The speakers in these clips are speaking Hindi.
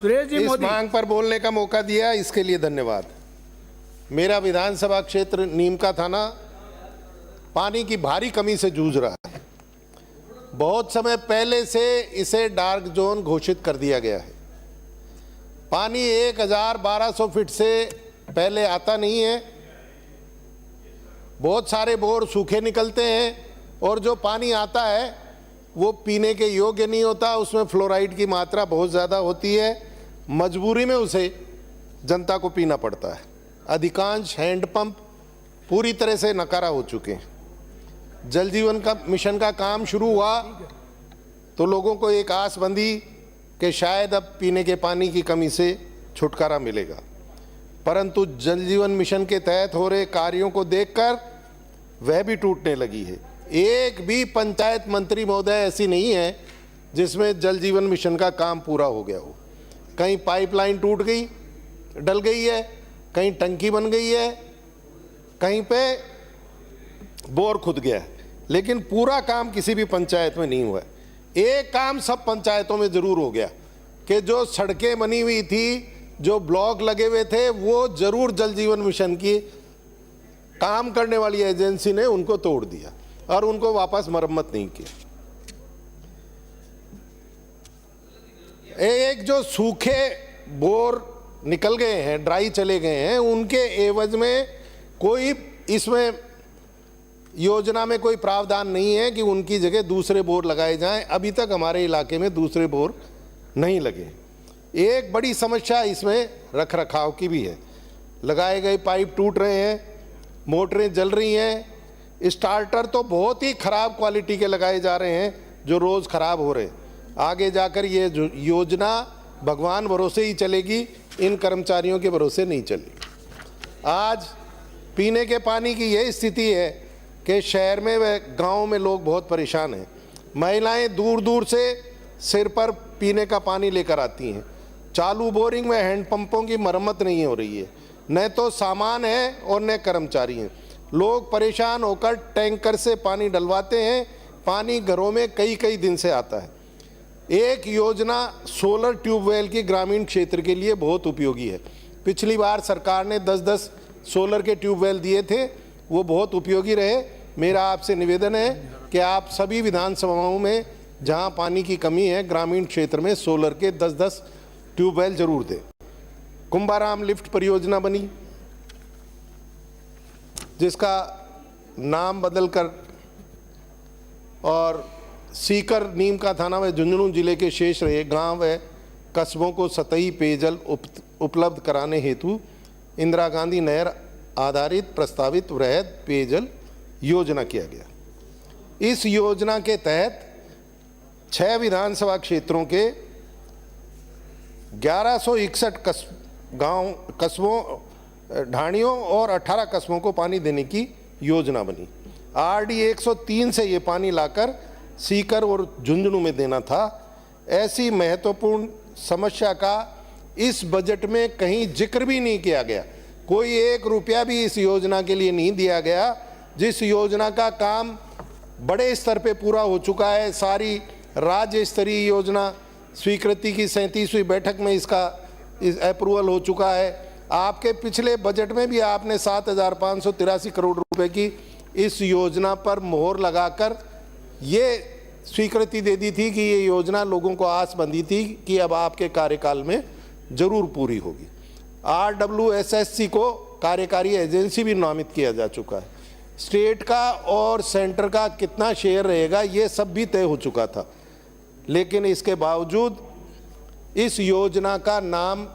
इस मांग पर बोलने का मौका दिया, इसके लिए धन्यवाद। मेरा विधानसभा क्षेत्र नीम का थाना पानी की भारी कमी से जूझ रहा है। बहुत समय पहले से इसे डार्क जोन घोषित कर दिया गया है। पानी 1200 फीट से पहले आता नहीं है। बहुत सारे बोर सूखे निकलते हैं और जो पानी आता है वो पीने के योग्य नहीं होता। उसमें फ्लोराइड की मात्रा बहुत ज़्यादा होती है। मजबूरी में उसे जनता को पीना पड़ता है। अधिकांश हैंडपंप पूरी तरह से नकारा हो चुके हैं। जल जीवन का मिशन का काम शुरू हुआ तो लोगों को एक आस बंधी कि शायद अब पीने के पानी की कमी से छुटकारा मिलेगा, परंतु जल जीवन मिशन के तहत हो रहे कार्यों को देखकर वह भी टूटने लगी है। एक भी पंचायत मंत्री महोदय ऐसी नहीं है जिसमें जल जीवन मिशन का काम पूरा हो गया हो। कहीं पाइपलाइन टूट गई, डल गई है, कहीं टंकी बन गई है, कहीं पे बोर खुद गया है, लेकिन पूरा काम किसी भी पंचायत में नहीं हुआ है। एक काम सब पंचायतों में जरूर हो गया कि जो सड़कें बनी हुई थी, जो ब्लॉक लगे हुए थे, वो जरूर जल जीवन मिशन की काम करने वाली एजेंसी ने उनको तोड़ दिया और उनको वापस मरम्मत नहीं किया। एक जो सूखे बोर निकल गए हैं, ड्राई चले गए हैं, उनके एवज में कोई इसमें योजना में कोई प्रावधान नहीं है कि उनकी जगह दूसरे बोर लगाए जाएं। अभी तक हमारे इलाके में दूसरे बोर नहीं लगे। एक बड़ी समस्या इसमें रख रखाव की भी है। लगाए गए पाइप टूट रहे हैं, मोटरें जल रही हैं, स्टार्टर तो बहुत ही खराब क्वालिटी के लगाए जा रहे हैं जो रोज़ खराब हो रहे हैं। आगे जाकर ये योजना भगवान भरोसे ही चलेगी, इन कर्मचारियों के भरोसे नहीं चलेगी। आज पीने के पानी की यही स्थिति है कि शहर में व गाँव में लोग बहुत परेशान हैं। महिलाएं दूर दूर से सिर पर पीने का पानी लेकर आती हैं। चालू बोरिंग में हैंडपंपों की मरम्मत नहीं हो रही है, न तो सामान है और न कर्मचारी हैं। लोग परेशान होकर टैंकर से पानी डलवाते हैं। पानी घरों में कई कई दिन से आता है। एक योजना सोलर ट्यूबवेल की ग्रामीण क्षेत्र के लिए बहुत उपयोगी है। पिछली बार सरकार ने 10-10 सोलर के ट्यूबवेल दिए थे, वो बहुत उपयोगी रहे। मेरा आपसे निवेदन है कि आप सभी विधानसभाओं में जहां पानी की कमी है, ग्रामीण क्षेत्र में सोलर के 10-10 ट्यूबवेल जरूर दें। कुंभाराम लिफ्ट परियोजना बनी, जिसका नाम बदलकर और सीकर नीम का थाना व झुंझुनू जिले के शेष रहे गांव व कस्बों को सतही पेयजल उपलब्ध कराने हेतु इंदिरा गांधी नहर आधारित प्रस्तावित वृहद पेयजल योजना किया गया। इस योजना के तहत 6 विधानसभा क्षेत्रों के 1161 कस्बों ढाणियों और 18 कस्बों को पानी देने की योजना बनी। RD 103 से ये पानी लाकर सीकर और झुंझुनू में देना था। ऐसी महत्वपूर्ण समस्या का इस बजट में कहीं जिक्र भी नहीं किया गया। कोई 1 रुपया भी इस योजना के लिए नहीं दिया गया, जिस योजना का काम बड़े स्तर पे पूरा हो चुका है। सारी राज्य स्तरीय योजना स्वीकृति की 37वीं बैठक में इसका अप्रूवल हो चुका है। आपके पिछले बजट में भी आपने 7,583 करोड़ रुपए की इस योजना पर मोहर लगाकर ये स्वीकृति दे दी थी कि ये योजना लोगों को आस बंधी थी कि अब आपके कार्यकाल में जरूर पूरी होगी। RWSSC को कार्यकारी एजेंसी भी नामित किया जा चुका है। स्टेट का और सेंटर का कितना शेयर रहेगा ये सब भी तय हो चुका था, लेकिन इसके बावजूद इस योजना का नाम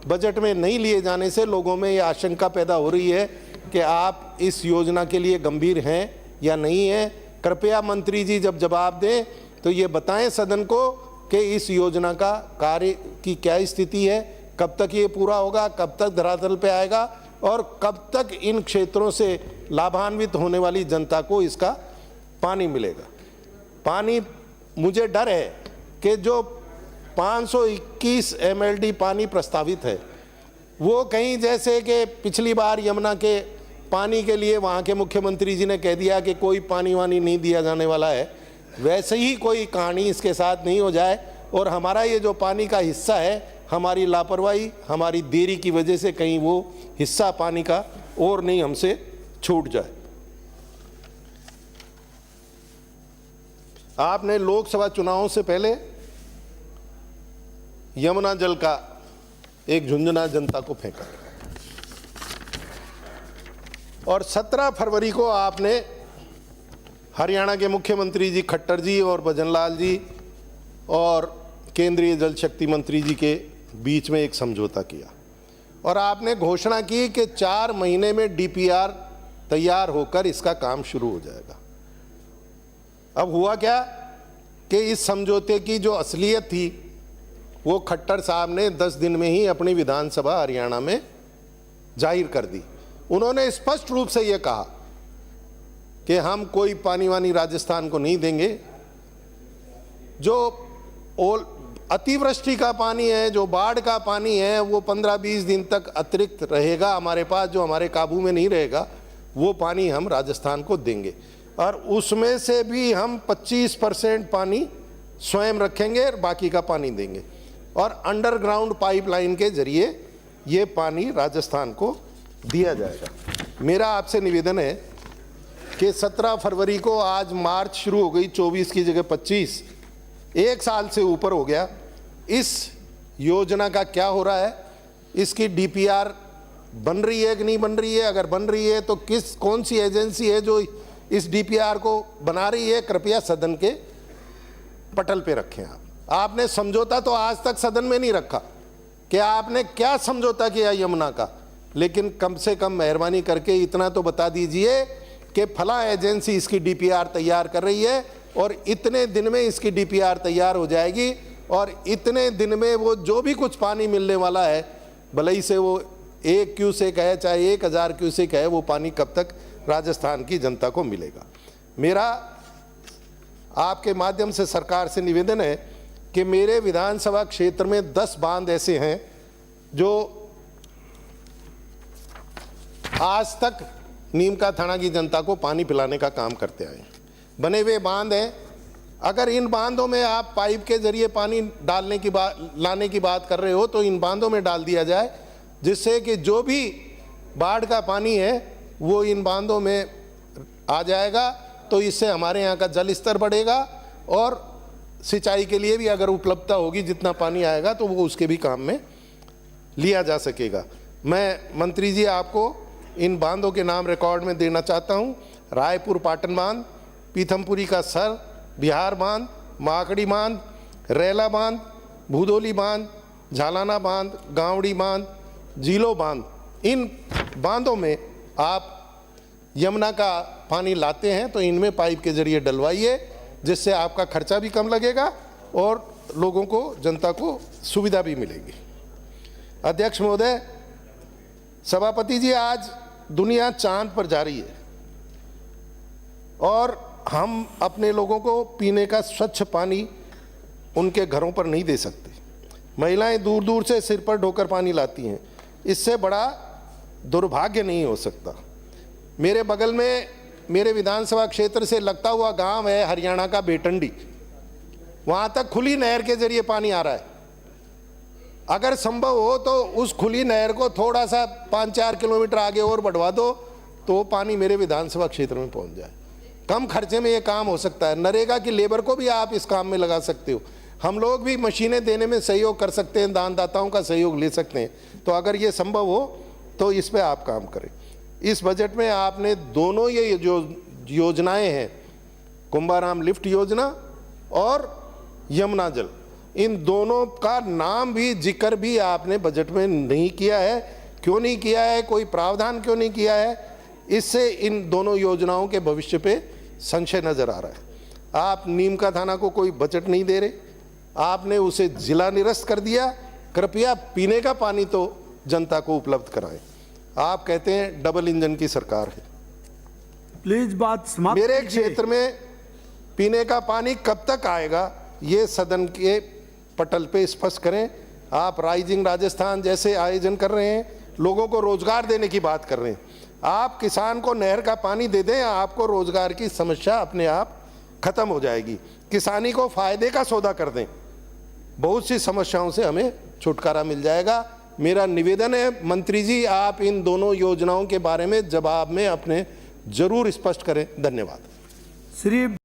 बजट में नहीं लिए जाने से लोगों में ये आशंका पैदा हो रही है कि आप इस योजना के लिए गंभीर हैं या नहीं हैं। कृपया मंत्री जी जब जवाब दें तो ये बताएं सदन को कि इस योजना का कार्य की क्या स्थिति है, कब तक ये पूरा होगा, कब तक धरातल पे आएगा और कब तक इन क्षेत्रों से लाभान्वित होने वाली जनता को इसका पानी मिलेगा। पानी, मुझे डर है कि जो 521 MLD पानी प्रस्तावित है वो कहीं जैसे कि पिछली बार यमुना के पानी के लिए वहाँ के मुख्यमंत्री जी ने कह दिया कि कोई पानी वानी नहीं दिया जाने वाला है, वैसे ही कोई कहानी इसके साथ नहीं हो जाए और हमारा ये जो पानी का हिस्सा है हमारी लापरवाही, हमारी देरी की वजह से कहीं वो हिस्सा पानी का और नहीं हमसे छूट जाए। आपने लोकसभा चुनावों से पहले यमुना जल का एक झुंझुना जनता को फेंका और 17 फरवरी को आपने हरियाणा के मुख्यमंत्री जी खट्टर जी और भजनलाल जी और केंद्रीय जल शक्ति मंत्री जी के बीच में एक समझौता किया और आपने घोषणा की कि 4 महीने में डीपीआर तैयार होकर इसका काम शुरू हो जाएगा। अब हुआ क्या कि इस समझौते की जो असलियत थी वो खट्टर साहब ने 10 दिन में ही अपनी विधानसभा हरियाणा में जाहिर कर दी। उन्होंने स्पष्ट रूप से ये कहा कि हम कोई पानी वानी राजस्थान को नहीं देंगे। जो अतिवृष्टि का पानी है, जो बाढ़ का पानी है, वो 15-20 दिन तक अतिरिक्त रहेगा हमारे पास, जो हमारे काबू में नहीं रहेगा वो पानी हम राजस्थान को देंगे और उसमें से भी हम 25% पानी स्वयं रखेंगे और बाकी का पानी देंगे और अंडरग्राउंड पाइपलाइन के जरिए ये पानी राजस्थान को दिया जाएगा। मेरा आपसे निवेदन है कि 17 फरवरी को, आज मार्च शुरू हो गई, 24 की जगह 25, 1 साल से ऊपर हो गया। इस योजना का क्या हो रहा है? इसकी डीपीआर बन रही है कि नहीं बन रही है? अगर बन रही है तो कौन सी एजेंसी है जो इस डीपीआर को बना रही है? कृपया सदन के पटल पे रखें। आपने समझौता तो आज तक सदन में नहीं रखा कि आपने क्या समझौता किया यमुना का, लेकिन कम से कम मेहरबानी करके इतना तो बता दीजिए कि फला एजेंसी इसकी डीपीआर तैयार कर रही है और इतने दिन में इसकी डीपीआर तैयार हो जाएगी और इतने दिन में वो जो भी कुछ पानी मिलने वाला है, भले ही से वो 1 क्यूसेक है चाहे 1000 क्यूसेक है, वो पानी कब तक राजस्थान की जनता को मिलेगा। मेरा आपके माध्यम से सरकार से निवेदन है कि मेरे विधानसभा क्षेत्र में 10 बांध ऐसे हैं जो आज तक नीमका थाना की जनता को पानी पिलाने का काम करते आए। बने हुए बांध हैं। अगर इन बांधों में आप पाइप के जरिए पानी डालने की लाने की बात कर रहे हो तो इन बांधों में डाल दिया जाए, जिससे कि जो भी बाढ़ का पानी है वो इन बांधों में आ जाएगा। तो इससे हमारे यहाँ का जल स्तर बढ़ेगा और सिंचाई के लिए भी अगर उपलब्धता होगी, जितना पानी आएगा तो वो उसके भी काम में लिया जा सकेगा। मैं मंत्री जी आपको इन बांधों के नाम रिकॉर्ड में देना चाहता हूँ। रायपुर पाटन बांध, पीथमपुरी का सर, बिहार बांध, माकड़ी बांध, रेला बांध, भूदोली बांध, झालाना बांध, गांवड़ी बांध, जीलो बांध। इन बांधों में आप यमुना का पानी लाते हैं तो इनमें पाइप के जरिए डलवाइए, जिससे आपका खर्चा भी कम लगेगा और लोगों को, जनता को सुविधा भी मिलेगी। अध्यक्ष महोदय, सभापति जी, आज दुनिया चांद पर जा रही है और हम अपने लोगों को पीने का स्वच्छ पानी उनके घरों पर नहीं दे सकते। महिलाएं दूर दूर से सिर पर ढोकर पानी लाती हैं। इससे बड़ा दुर्भाग्य नहीं हो सकता। मेरे बगल में मेरे विधानसभा क्षेत्र से लगता हुआ गांव है हरियाणा का बेटंडी। वहां तक खुली नहर के जरिए पानी आ रहा है। अगर संभव हो तो उस खुली नहर को थोड़ा सा 5-4 किलोमीटर आगे और बढ़वा दो तो पानी मेरे विधानसभा क्षेत्र में पहुंच जाए। कम खर्चे में ये काम हो सकता है। नरेगा की लेबर को भी आप इस काम में लगा सकते हो। हम लोग भी मशीनें देने में सहयोग कर सकते हैं, दानदाताओं का सहयोग ले सकते हैं। तो अगर ये संभव हो तो इस पे आप काम करें। इस बजट में आपने दोनों ये जो योजनाएं हैं, कुंभाराम लिफ्ट योजना और यमुना जल, इन दोनों का नाम भी, जिक्र भी आपने बजट में नहीं किया है। क्यों नहीं किया है? कोई प्रावधान क्यों नहीं किया है? इससे इन दोनों योजनाओं के भविष्य पे संशय नजर आ रहा है। आप नीमका थाना को कोई बजट नहीं दे रहे, आपने उसे जिला निरस्त कर दिया। कृपया पीने का पानी तो जनता को उपलब्ध कराएं। आप कहते हैं डबल इंजन की सरकार है। प्लीज बात समाप्त। मेरे क्षेत्र में पीने का पानी कब तक आएगा, ये सदन के पटल पे स्पष्ट करें। आप राइजिंग राजस्थान जैसे आयोजन कर रहे हैं, लोगों को रोजगार देने की बात कर रहे हैं। आप किसान को नहर का पानी दे दें, आपको रोजगार की समस्या अपने आप खत्म हो जाएगी। किसानी को फायदे का सौदा कर दें, बहुत सी समस्याओं से हमें छुटकारा मिल जाएगा। मेरा निवेदन है मंत्री जी, आप इन दोनों योजनाओं के बारे में जवाब में अपने जरूर स्पष्ट करें। धन्यवाद। श्री